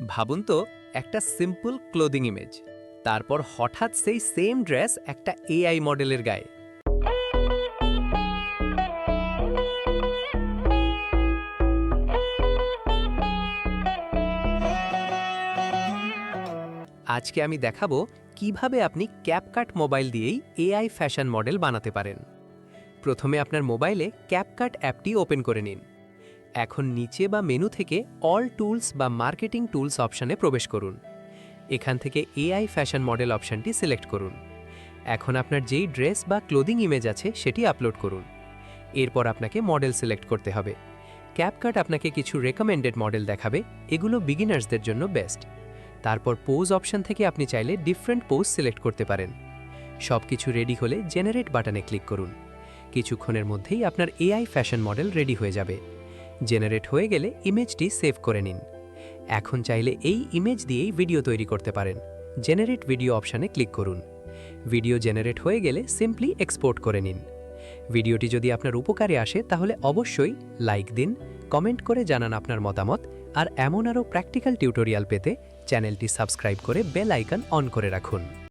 ভাবুন তো, একটা সিম্পল ক্লোদিং ইমেজ, তারপর হঠাৎ সেই সেম ড্রেস একটা এআই মডেলের গায়ে। আজকে আমি দেখাবো কিভাবে আপনি ক্যাপকাট মোবাইল দিয়েই এআই ফ্যাশন মডেল বানাতে পারেন। প্রথমে আপনার মোবাইলে ক্যাপকাট অ্যাপটি ওপেন করে নিন। এখন নিচে বা মেনু থেকে অল টুলস বা মার্কেটিং টুলস অপশানে প্রবেশ করুন। এখান থেকে এআই ফ্যাশন মডেল অপশানটি সিলেক্ট করুন। এখন আপনার যেই ড্রেস বা ক্লোদিং ইমেজ আছে সেটি আপলোড করুন। এরপর আপনাকে মডেল সিলেক্ট করতে হবে। ক্যাপকাট আপনাকে কিছু রেকমেন্ডেড মডেল দেখাবে, এগুলো বিগিনার্সদের জন্য বেস্ট। তারপর পোজ অপশন থেকে আপনি চাইলে ডিফারেন্ট পোজ সিলেক্ট করতে পারেন। সব কিছু রেডি হলে জেনারেট বাটনে ক্লিক করুন। কিছুক্ষণের মধ্যেই আপনার এআই ফ্যাশন মডেল রেডি হয়ে যাবে। জেনারেট হয়ে গেলে ইমেজটি সেভ করে নিন। এখন চাইলে এই ইমেজ দিয়েই ভিডিও তৈরি করতে পারেন। জেনারেট ভিডিও অপশানে ক্লিক করুন। ভিডিও জেনারেট হয়ে গেলে সিম্পলি এক্সপোর্ট করে নিন। ভিডিওটি যদি আপনার উপকারে আসে তাহলে অবশ্যই লাইক দিন, কমেন্ট করে জানান আপনার মতামত, আর এমন আরও প্র্যাকটিক্যাল টিউটোরিয়াল পেতে চ্যানেলটি সাবস্ক্রাইব করে বেল আইকন অন করে রাখুন।